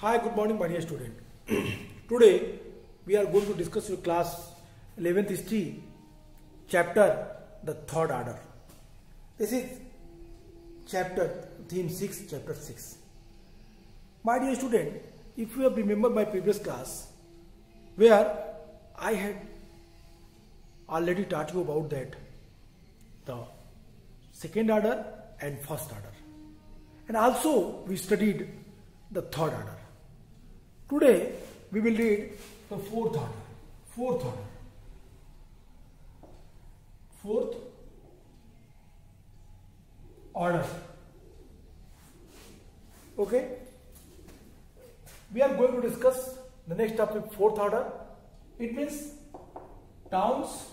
Hi, good morning, my dear student. Today we are going to discuss your class 11th history chapter the third order. This is chapter theme 6, chapter 6. My dear student, if you have remembered my previous class where I had already taught you about that the second order and first order, and also we studied the third order. Today we will read the fourth order. Okay, we are going to discuss the next topic, fourth order. It means towns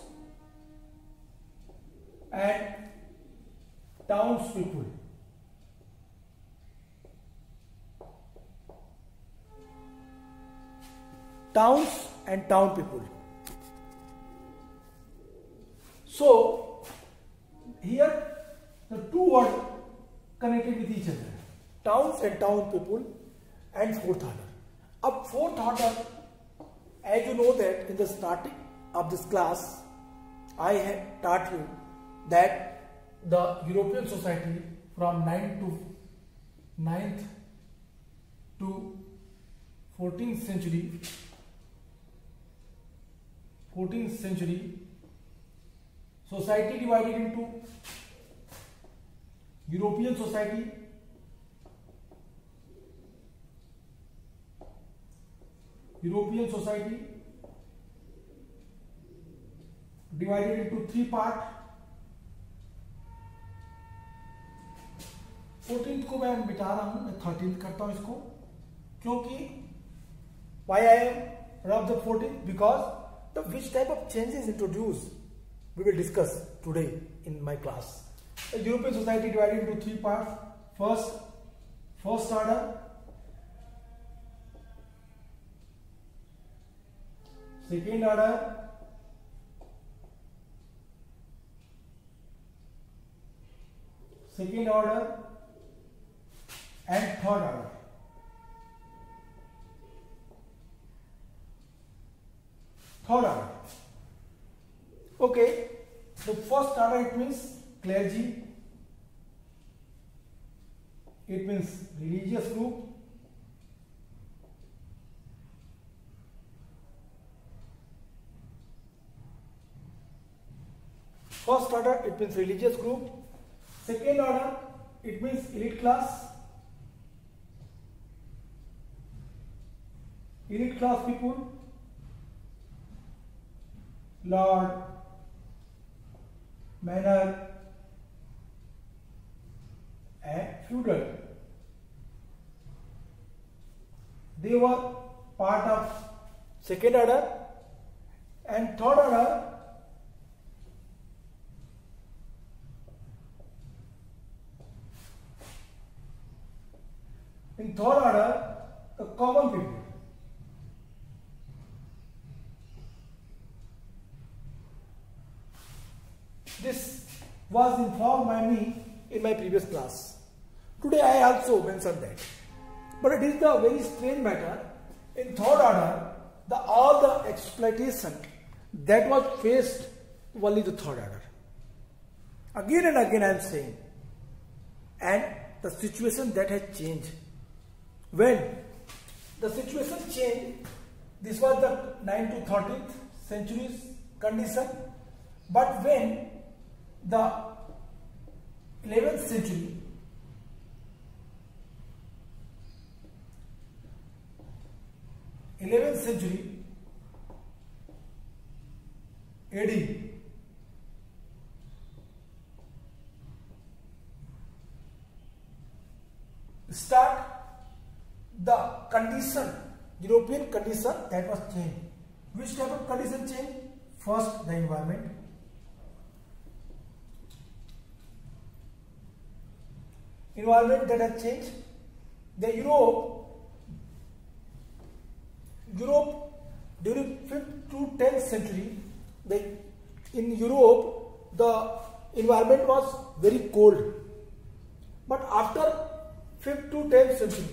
and townspeople. Towns and town people. So here the two words connected with each other, towns and town people, and fourth order. अब fourth order, as you know that in the starting of this class I had taught you that the European society from 9th to 14th century society divided into European society, divided into three parts. 14th को मैं मिटा रहा हूं, मैं 13th करता हूं इसको, क्योंकि why I am rub the 14th, because the which type of changes introduced we will discuss today in my class. The European society divided into three parts. First order, second order, and third order. Okay, the first order, it means clergy, it means religious group. First order, it means religious group. Second order, it means elite class. Elite class people, lord, manor, and feudal. They were part of second order. And third order, in third order, the common people. This was informed by me in my previous class. Today I also mentioned that. But it is the very strange matter. In third order, all the exploitation that was faced only the third order. Again and again I am saying. And the situation that has changed. When the situation changed, this was the 9th to 13th centuries condition. But when the 11th century, AD, start the condition, European condition that was changed. Which type of condition changed? First, the environment. Environment that has changed. The Europe during 5th to 10th century, in Europe the environment was very cold. But after 5th to 10th century,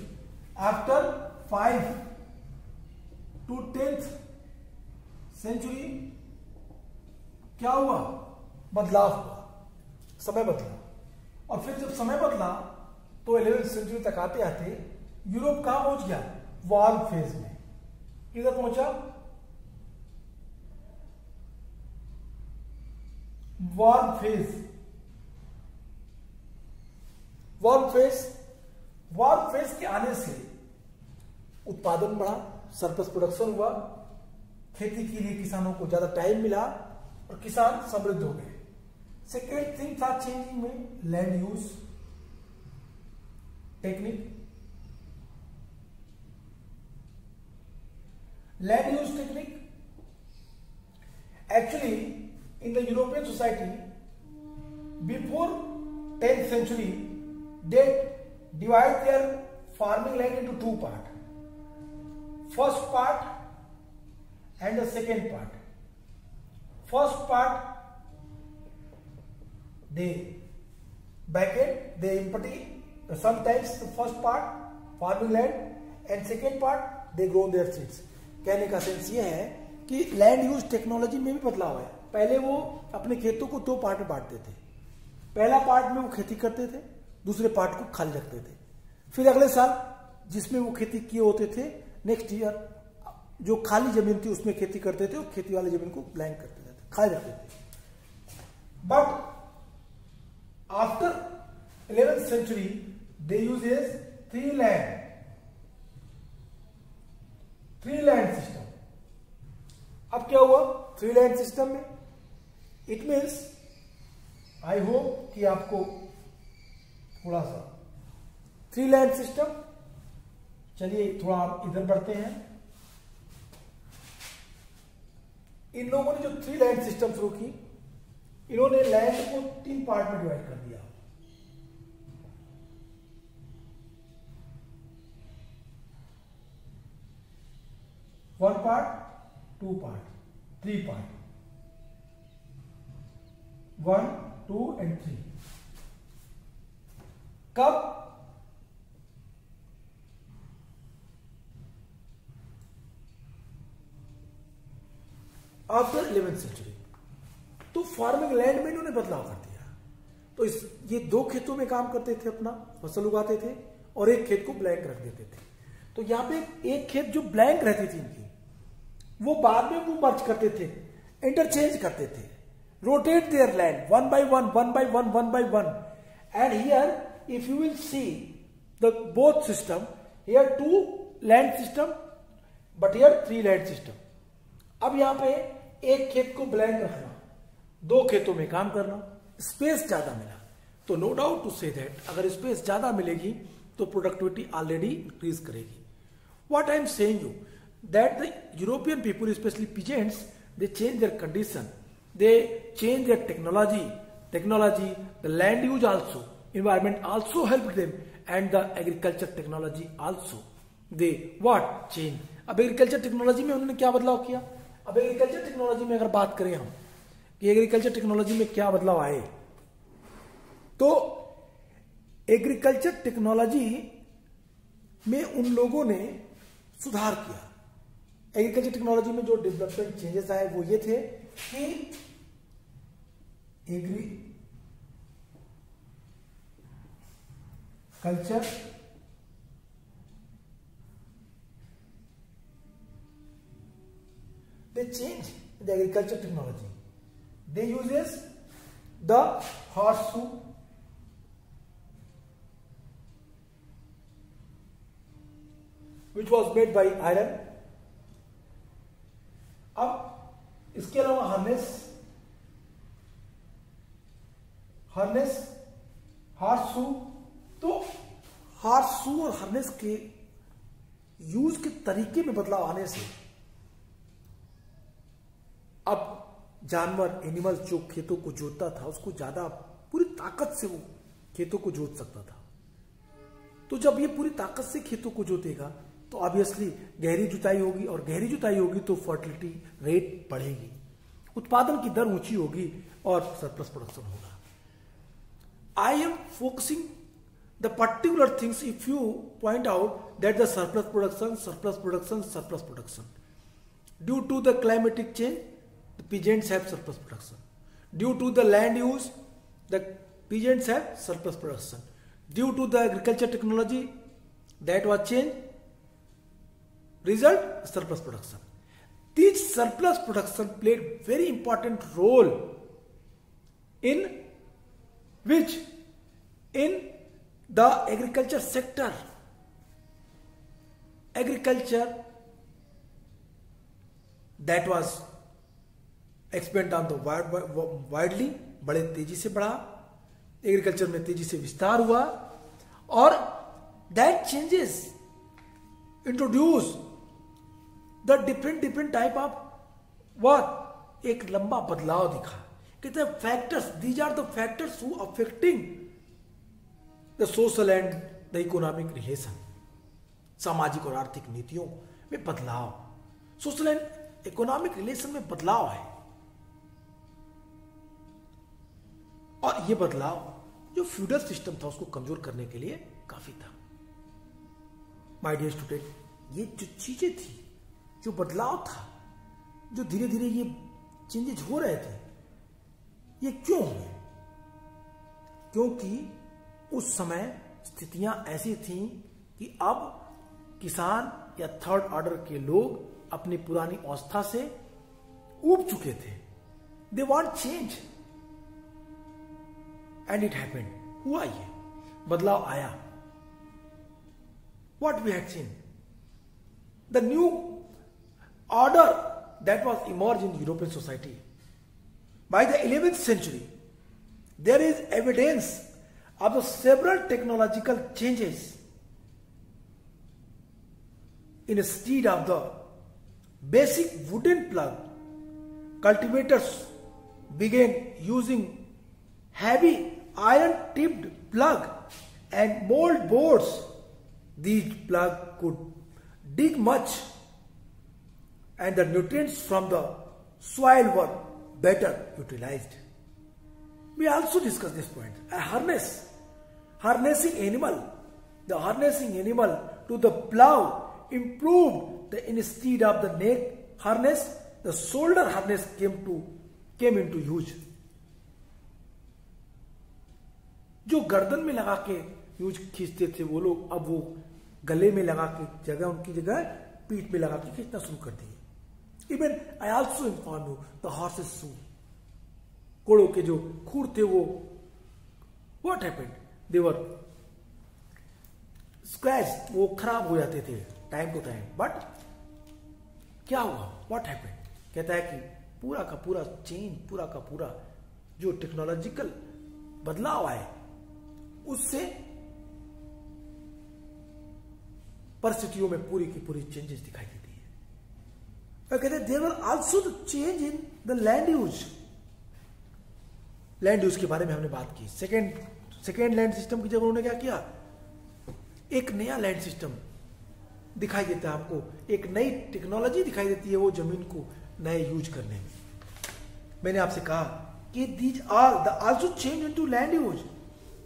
after 5 to 10th century क्या हुआ? बदलाव हुआ, समय बदला। और फिर जब समय बदला तो 11th सेंचुरी तक आते आते यूरोप कहां पहुंच गया? वार्म फेज में। किधर पहुंचा? Warm phase. वार्म फेज के आने से उत्पादन बढ़ा, सरप्लस प्रोडक्शन हुआ, खेती के लिए किसानों को ज्यादा टाइम मिला और किसान समृद्ध हो गए। सेकेंड थिंग था चेंजिंग में land use technique. Land use technique actually in the European society before 10th century they divide their farming land into two parts. First part and the second part. First part they back it, they empty sometimes the first part farming land and second part they grow their seeds. कहने का sense ये है कि land use technology में भी बदलाव है। पहले वो अपने खेतों को दो पार्ट में बांटते थे। पहला पार्ट में वो खेती करते थे, दूसरे पार्ट को खाली रखते थे। फिर अगले साल जिसमें वो खेती किए होते थे, नेक्स्ट ईयर जो खाली जमीन थी उसमें खेती करते थे और खेती वाली जमीन को ब्लैंक करते थे, खाली रखते थे। But after 11th century they use is three land system। अब क्या हुआ थ्री लैंड सिस्टम में? इट मीन्स आई होप कि आपको थोड़ा सा थ्री लैंड सिस्टम, चलिए थोड़ा इधर बढ़ते हैं। इन लोगों ने जो थ्री लैंड सिस्टम शुरू की, इन्होंने लैंड को 3 पार्ट में डिवाइड कर दिया। One part, 2 part, 3 part, 1, 2 and 3। कब? After 11th century। तो फार्मिंग लैंड में इन्होंने बदलाव कर दिया। तो ये 2 खेतों में काम करते थे, अपना फसल उगाते थे और एक खेत को ब्लैंक रख देते थे। तो यहां पे एक खेत जो ब्लैंक रहती थी इनकी, वो बाद में वो मर्ज करते थे, इंटरचेंज करते थे, rotate there land one by one. And here if you will see the both system, here 2 land system but here 3 land system. अब यहां पे एक खेत को ब्लैंक रखना, 2 खेतों में काम करना, स्पेस ज्यादा मिला। तो no doubt to say that अगर स्पेस ज्यादा मिलेगी तो प्रोडक्टिविटी ऑलरेडी इंक्रीज करेगी। What I am saying you that the European people, especially peasants, they change their condition, they change their technology, the land use also, environment also helped them, and the agriculture technology also, they what change। अब agriculture technology में उन्होंने क्या बदलाव किया? अब agriculture technology में अगर बात करें हम कि एग्रीकल्चर टेक्नोलॉजी में क्या बदलाव आए, तो एग्रीकल्चर टेक्नोलॉजी में उन लोगों ने सुधार किया। एग्रीकल्चर टेक्नोलॉजी में जो डेवलपमेंट चेंजेस आए वो ये थे कि agriculture they change the agriculture technology, they uses the horseshoe, which was made by iron। अब इसके अलावा हार्नेस, हार्सू। तो हार्सू और हार्नेस के यूज के तरीके में बदलाव आने से अब जानवर, एनिमल जो खेतों को जोतता था उसको ज्यादा पूरी ताकत से वो खेतों को जोत सकता था। तो जब ये पूरी ताकत से खेतों को जोतेगा तो ऑब्वियसली गहरी जुताई होगी, और गहरी जुताई होगी तो फर्टिलिटी रेट बढ़ेगी, उत्पादन की दर ऊंची होगी और सरप्लस प्रोडक्शन होगा। I am focusing the particular things, if you point out that the surplus production, surplus production, surplus production. Due to the climatic change, the peasants have surplus production. Due to the land use, the peasants have surplus production. Due to the agriculture technology that was changed, result surplus production. This surplus production played very important role in which in the agriculture sector. Agriculture that was expanded on the widely, बड़े तेजी से बढ़ा, agriculture में तेजी से विस्तार हुआ, और that changes introduce the different type of what, एक लंबा बदलाव दिखा. कहते हैं factors, these are the factors who affecting the social and the economic relation. सामाजिक और आर्थिक नीतियों में बदलाव, सोशल एंड इकोनॉमिक रिलेशन में बदलाव है. और यह बदलाव जो फ्यूडल सिस्टम था उसको कमजोर करने के लिए काफी था. माय डियर स्टूडेंट, ये जो चीजें थी, जो बदलाव था, जो धीरे धीरे ये चेंजेस हो रहे थे, ये क्यों हुए? क्योंकि उस समय स्थितियां ऐसी थीं कि अब किसान या थर्ड ऑर्डर के लोग अपनी पुरानी अवस्था से ऊब चुके थे. They want change and it happened. हुआ, ये बदलाव आया. What we had seen, the new order that was emerge in European society by the 11th century. There is evidence of the several technological changes. Instead of the basic wooden plug, cultivators began using heavy iron-tipped plug and mold boards. These plug could dig much and the nutrients from the soil were better utilized. We also discussed this point. A harnessing animal. The harnessing animal to the plow improved the instead of the neck harness, the shoulder harness came into use. जो गर्दन में लगा के use खींचते थे वो लोग, अब वो गले में लगा के जगह उनकी जगह पीठ में लगा के खींचना शुरू कर दिए. Even I also inform you the horses shoe, घोड़ों के जो खूर थे वो, what happened, they were scratch, वो खराब हो जाते थे टाइम टू टाइम. बट क्या हुआ, व्हाट हैपेंड, कहता है कि पूरा का पूरा चेंज, पूरा का पूरा जो टेक्नोलॉजिकल बदलाव आए उससे परिस्थितियों में पूरी की पूरी चेंजेस दिखाई देती है. और कहते हैं there were also the change in the land use. Land use के बारे में हमने बात की. सेकेंड लैंड सिस्टम की जगह उन्होंने क्या किया, एक नया लैंड सिस्टम दिखाई देता है हमको, एक नई टेक्नोलॉजी दिखाई देती है वो जमीन को नए यूज करने में. मैंने आपसे कहा कि these are the also change into land use.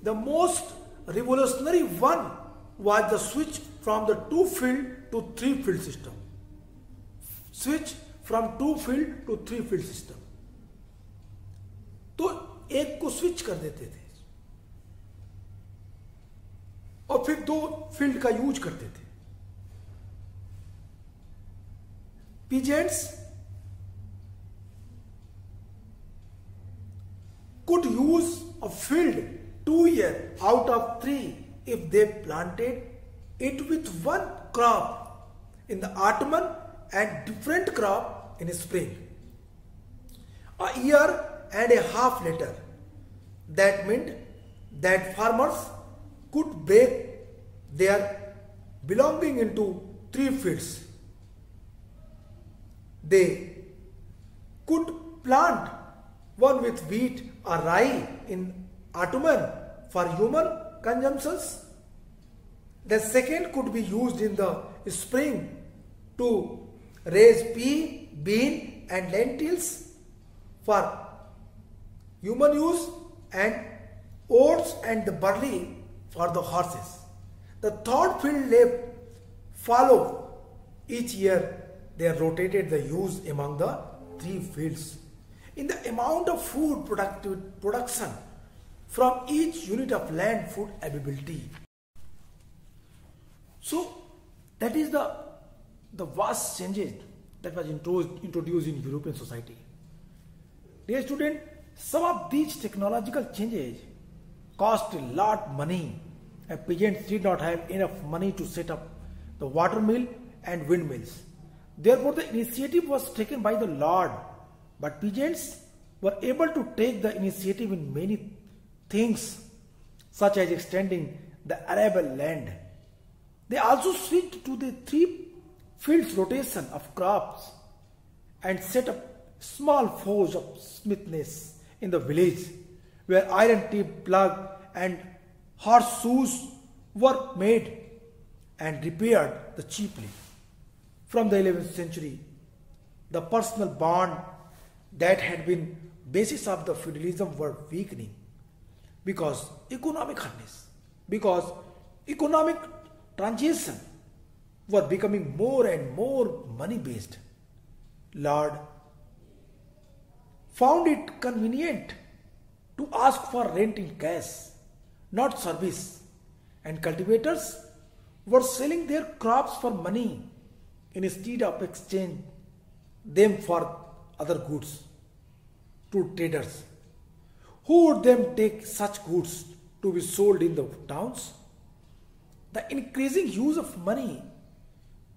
The most revolutionary one was the switch from the 2 field to 3 field system. Switch from 2 field to 3 field system. तो एक को स्विच कर देते थे और फिर 2 फील्ड का यूज करते थे. Peasants could use a field 2 years out of 3 if they planted it with one crop in the autumn and different crop in spring. A year and a half later, that meant that farmers could break their belonging into 3 fields. They could plant one with wheat or rye in autumn for human consumptions. The second could be used in the spring to raise pea, bean and lentils for human use, and oats and the barley for the horses. The third field left follow. Each year they rotated the use among the three fields. In the amount of food production from each unit of land food availability. So that is the vast changes that was introduced in European society. Dear student, some of these technological changes cost a lot money, and peasants did not have enough money to set up the water mill and windmills. Therefore, the initiative was taken by the Lord, but peasants were able to take the initiative in many things, such as extending the arable land. They also switched to the three fields rotation of crops and set up small forge of smithness in the village, where iron tip plug and horseshoes were made and repaired cheaply. From the 11th century, the personal bond that had been basis of the feudalism were weakening because economic transaction were becoming more and more money based. Lord found it convenient to ask for rent in cash, not service, and cultivators were selling their crops for money instead of exchange them for other goods to traders, who would then take such goods to be sold in the towns. The increasing use of money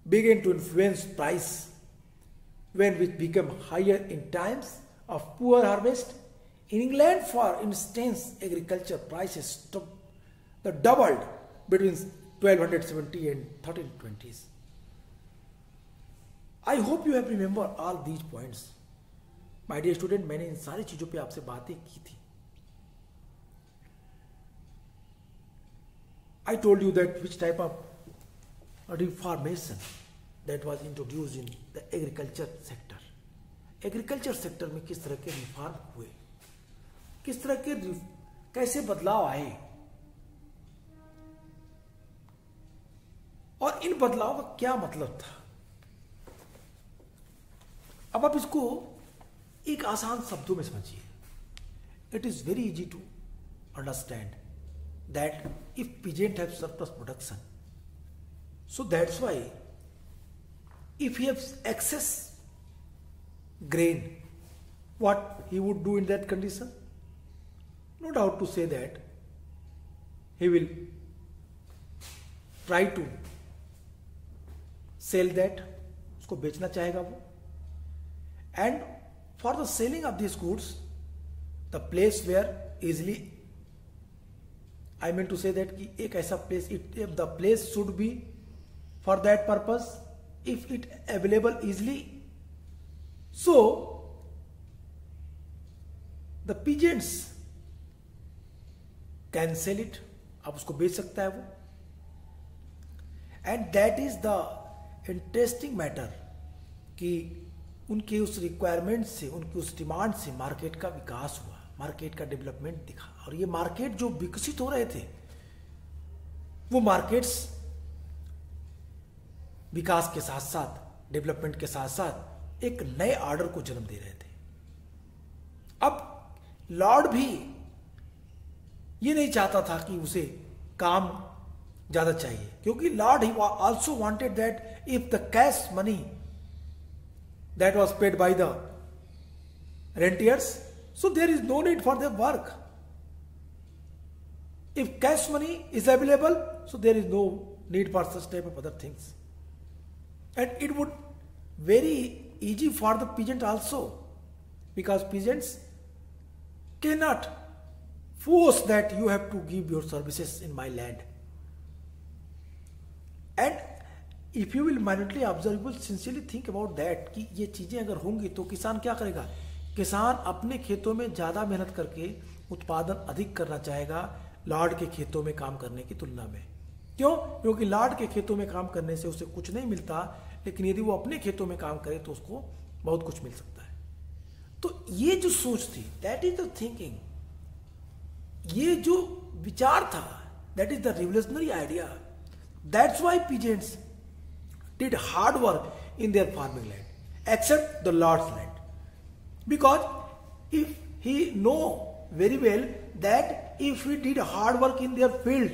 began to influence price, when it became higher in times of poor harvest. In England, for instance, agriculture prices doubled between 1270 and 1320s. I hope you have remembered all these points. My dear student, मैंने इन सारी चीजों पे आपसे बातें की थी. I told you that which type of reformation that was introduced in the agriculture sector. Agriculture sector में किस तरह के रिफॉर्म हुए, किस तरह के कैसे बदलाव आए, और इन बदलाव का क्या मतलब था. अब आप इसको एक आसान शब्दों में समझिए. It is very easy to understand that if peasant have surplus production, so that's why if he has excess grain, what he would do in that condition? No doubt to say that he will try to sell that, उसको बेचना चाहेगा वो. And for the selling of these goods, the place where easily, I mean to say that कि एक ऐसा place, if the place should be for that purpose, if it available easily, so the peasants can sell it. आप उसको बेच सकता है वो. And that is the interesting matter कि उनके उस रिक्वायरमेंट से, उनकी उस डिमांड से मार्केट का विकास हुआ, मार्केट का डेवलपमेंट दिखा. और ये मार्केट जो विकसित हो रहे थे, वो मार्केट्स विकास के साथ साथ, डेवलपमेंट के साथ साथ एक नए ऑर्डर को जन्म दे रहे थे. अब लॉर्ड भी ये नहीं चाहता था कि उसे काम ज्यादा चाहिए, क्योंकि Lord he also wanted that if the cash money that was paid by the rentiers, so there is no need for their work. If cash money is available, so there is no need for such type of other things. And it would very easy for the peasant also, because peasants cannot force that you have to give your services in my land. And if you will minutely observe, you will sincerely think about that कि ये चीजें अगर होंगी तो किसान क्या करेगा. किसान अपने खेतों में ज्यादा मेहनत करके उत्पादन अधिक करना चाहेगा लॉर्ड के खेतों में काम करने की तुलना में. क्यों? क्योंकि लॉर्ड के खेतों में काम करने से उसे कुछ नहीं मिलता, लेकिन यदि वो अपने खेतों में काम करे तो उसको बहुत कुछ मिल सकता है. तो ये जो सोच थी, दैट इज द थिंकिंग, ये जो विचार था, That is the revolutionary idea. That's why peasants did hard work in their farming land, except the Lord's land. Because if he know very well that if he did hard work in their field,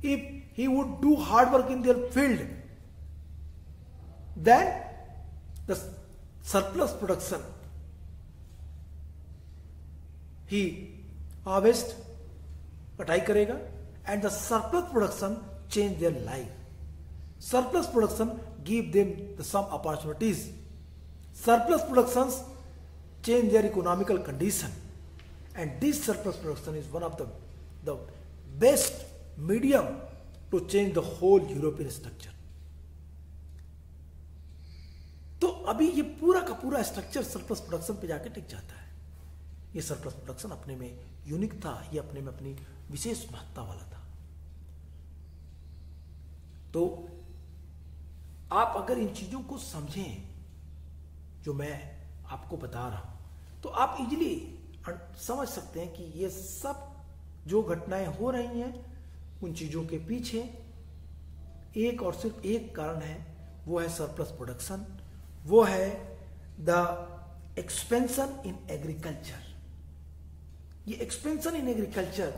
if he would do hard work in their field, then the surplus production he harvest कटाई करेगा, and the surplus production change their life. Surplus production give them some opportunities. Surplus productions change their economical condition, and this surplus production is one of the best medium to change the whole European structure. तो अभी ये पूरा का पूरा structure surplus production पे जाके टिक जाता है. ये सरप्लस प्रोडक्शन अपने में यूनिक था, ये अपने में अपनी विशेष महत्ता वाला था. तो आप अगर इन चीजों को समझें जो मैं आपको बता रहा हूं, तो आप इजीली समझ सकते हैं कि ये सब जो घटनाएं हो रही हैं उन चीजों के पीछे एक और सिर्फ एक कारण है, वो है सरप्लस प्रोडक्शन, वो है द एक्सपेंशन इन एग्रीकल्चर. ये एक्सपेंशन इन एग्रीकल्चर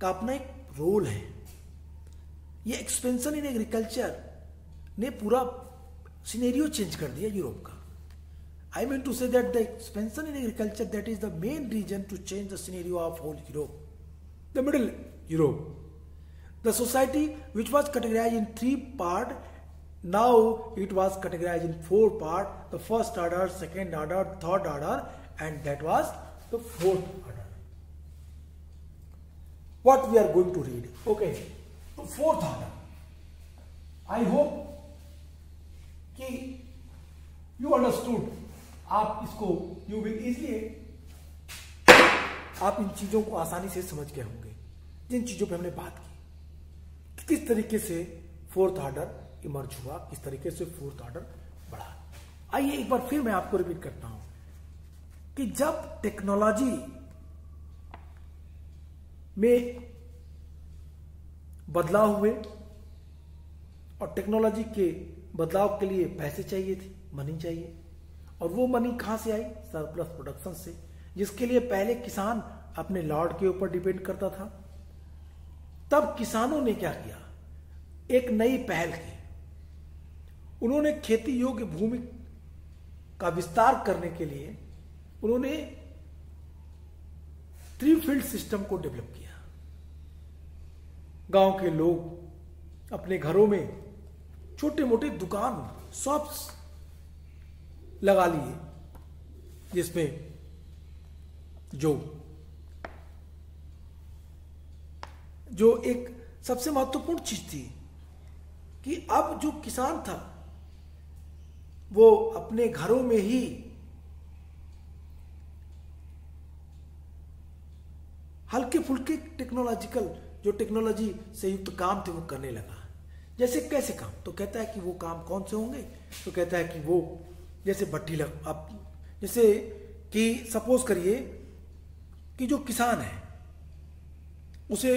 का अपना एक रोल है. ये एक्सपेंशन इन एग्रीकल्चर ने पूरा सिनेरियो चेंज कर दिया यूरोप का. I mean to say that the expansion in agriculture, that is the main reason to change the scenario of whole Europe. The Middle Europe. The society which was categorized in 3 parts, now it was categorized in 4 parts. The first order, second order, third order, and that was the 4th order. What we are going to read? Okay, the 4th order. I hope कि you understood. आप इसको you will easily, आप इन चीजों को आसानी से समझ गए होंगे जिन चीजों पे हमने बात की, किस तरीके से 4th ऑर्डर इमर्ज हुआ, किस तरीके से 4th ऑर्डर बढ़ा. आइए एक बार फिर मैं आपको रिपीट करता हूं कि जब टेक्नोलॉजी में बदलाव हुए और टेक्नोलॉजी के बदलाव के लिए पैसे चाहिए थे, मनी चाहिए, और वो मनी कहां से आई? सरप्लस प्रोडक्शन से, जिसके लिए पहले किसान अपने लॉर्ड के ऊपर डिपेंड करता था. तब किसानों ने क्या किया? एक नई पहल की. उन्होंने खेती योग्य भूमि का विस्तार करने के लिए उन्होंने 3 फील्ड सिस्टम को डेवलप किया. गांव के लोग अपने घरों में छोटे मोटे दुकान, शॉप्स लगा लिए, जिसमें जो एक सबसे महत्वपूर्ण चीज थी कि अब जो किसान था वो अपने घरों में ही हल्के फुल्के टेक्नोलॉजी से युक्त काम थे वो करने लगा. जैसे कैसे काम? तो कहता है कि वो काम कौन से होंगे? तो कहता है कि वो जैसे भट्टी आप जैसे कि सपोज करिए कि जो किसान है उसे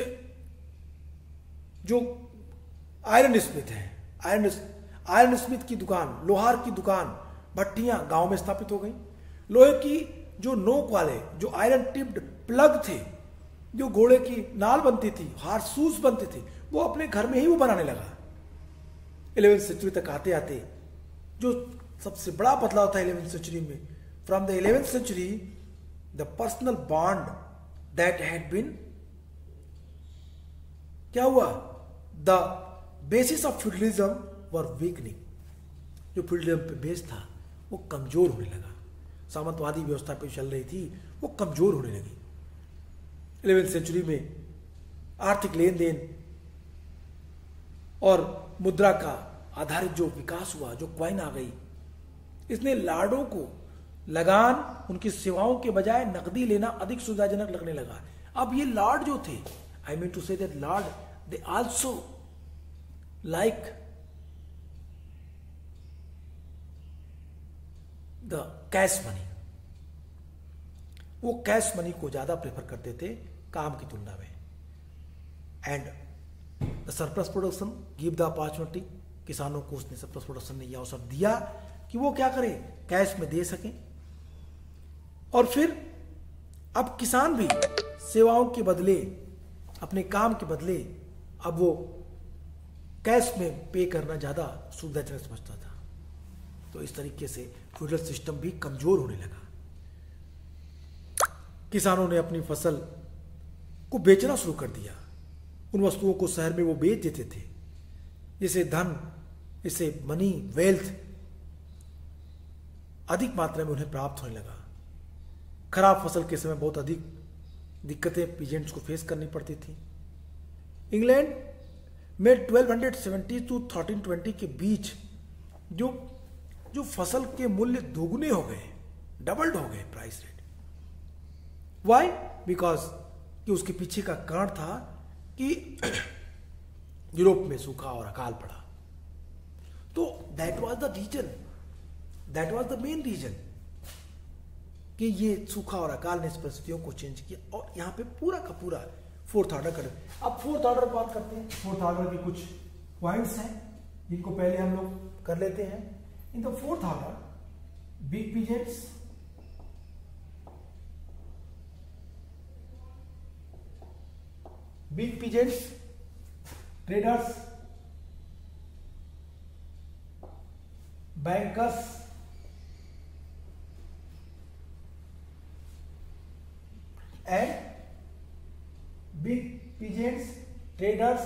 जो आयरन स्मिथ है, आयरन स्मिथ की दुकान, लोहार की दुकान, भट्टियां गांव में स्थापित हो गई. लोहे की जो नोक वाले, जो आयरन टिप्ड प्लग थे, जो घोड़े की नाल बनती थी, हारसूस बनते थे, वो अपने घर में ही वो बनाने लगा. 11वीं सेंचुरी तक आते आते जो सबसे बड़ा बदलाव था 11वीं सेंचुरी में, from the 11th century the personal bond that had been, क्या हुआ? The basis of feudalism were weakening. जो फ्यूडलिज्म पे बेस था वो कमजोर होने लगा. सामंतवादी व्यवस्था पे चल रही थी, वो कमजोर होने लगी. 11वीं सेंचुरी में आर्थिक लेन देन और मुद्रा का आधारित जो विकास हुआ, जो क्वाइन आ गई, इसने लॉर्डों को लगान, उनकी सेवाओं के बजाय नकदी लेना अधिक सुविधाजनक लगने लगा. अब ये लॉर्ड जो थे, I mean to say that lord, they also like the cash money. वो कैश मनी को ज्यादा प्रेफर करते थे काम की तुलना में. And the surplus production give the opportunity, किसानों को उसने सरप्लस प्रोडक्शन ने यह अवसर दिया कि वो क्या करें, कैश में दे सकें। और फिर अब किसान भी सेवाओं के बदले, अपने काम के बदले अब वो कैश में पे करना ज़्यादा सुविधाजनक समझता था। तो इस तरीके से फ्यूडल सिस्टम भी कमजोर होने लगा। किसानों ने अपनी फसल को बेचना शुरू कर दिया। उन वस्तुओं को शहर में वो बेच देते थे, जिसे धन, इसे मनी, वेल्थ अधिक मात्रा में उन्हें प्राप्त होने लगा। खराब फसल के समय बहुत अधिक दिक्कतें पीजेंट्स को फेस करनी पड़ती थी। इंग्लैंड में 1270 to 1320 के बीच जो फसल के मूल्य दोगुने हो गए, डबल्ड हो गए प्राइस रेट। वाई? बिकॉज कि उसके पीछे का कारण था कि यूरोप में सूखा और अकाल पड़ा। तो that was the reason, that was the main reason कि ये सूखा और अकाल ने इस परिस्थितियों को चेंज किया। और यहाँ पे पूरा का पूरा फोर्थ ऑर्डर करें। अब फोर्थ ऑर्डर बात करते हैं। फोर्थ ऑर्डर के कुछ पॉइंट्स हैं जिनको पहले हम लोग कर लेते हैं। In the fourth order, big peasants, big peasants, traders, bankers, and big peasants, traders,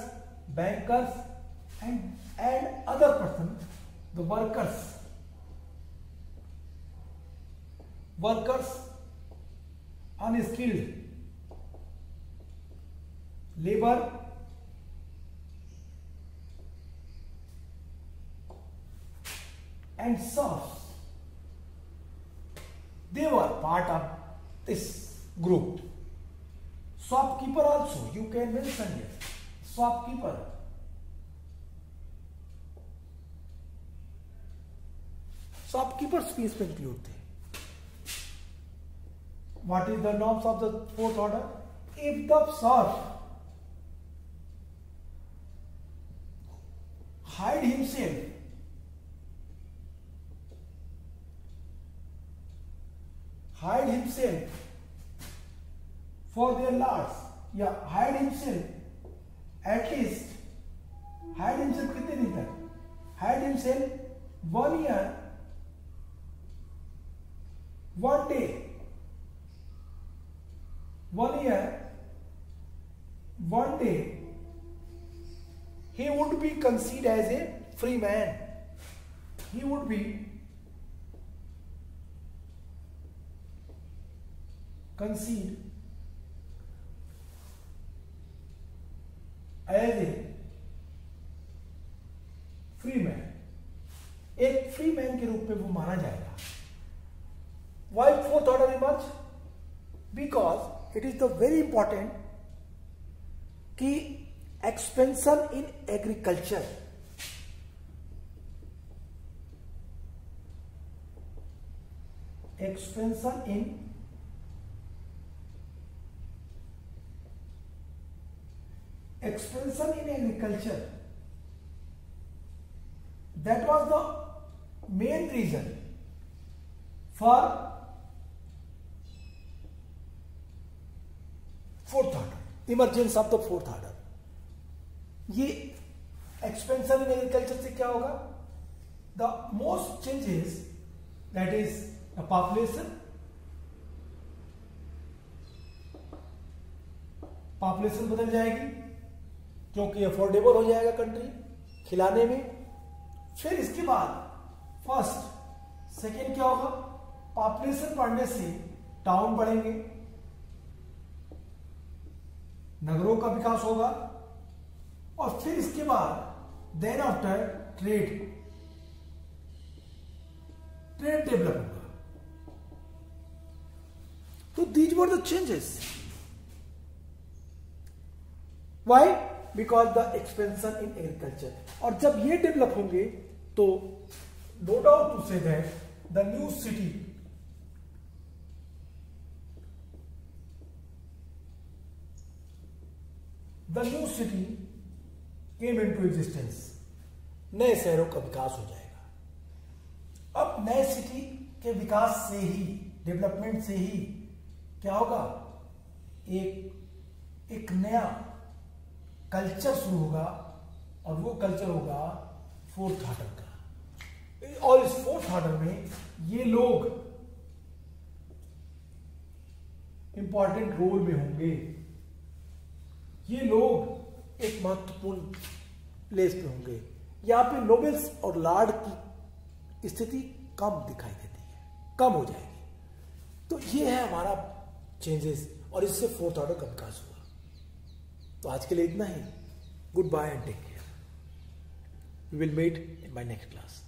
bankers, and other person, the workers, unskilled labor, and serfs. They were part of this group. Shopkeeper also, you can mention it. Shopkeeper. Shopkeepers भी इसमें include थे। What is the norms of the fourth order? If the serf hide himself for their lords, या hide himself, at least hide himself कितने दिन तक? Hide himself 1 year, 1 day, 1 year, 1 day, he would be considered as a free man. He would be considered as a free man, एक free man के रूप में वो माना जाएगा। Why fourth order emerge? Because it is the very important कि expansion in agriculture, expansion in agriculture, that was the main reason for fourth order, emergence of the fourth order. ये expansion in agriculture से क्या होगा? The most changes, that is the population बदल जाएगी क्योंकि affordable हो जाएगा कंट्री खिलाने में। फिर इसके बाद फर्स्ट सेकेंड क्या होगा? पॉपुलेशन बढ़ने से टाउन बढ़ेंगे, नगरों का विकास होगा, और फिर इसके बाद देन आफ्टर ट्रेड डेवलप होगा। तो these were the changes. Why? Because the expansion in agriculture. और जब ये डेवलप होंगे तो no doubt to say that the new city the new city came into existence, नए शहरों का विकास हो जाएगा। अब नए सिटी के विकास से ही, डेवलपमेंट से ही क्या होगा, एक नया कल्चर शुरू होगा, और वो कल्चर होगा फोर्थ ऑर्डर का। और इस फोर्थ ऑर्डर में ये लोग इंपॉर्टेंट रोल में होंगे। ये लोग एक महत्वपूर्ण प्लेस पे होंगे। यहां पे नोबल्स और लॉर्ड की स्थिति कम दिखाई देती है, कम हो जाएगी। तो ये है हमारा चेंजेस, और इससे फोर्थ ऑर्डर का विकास हुआ। तो आज के लिए इतना ही। Good bye and take care. We will meet in my next class.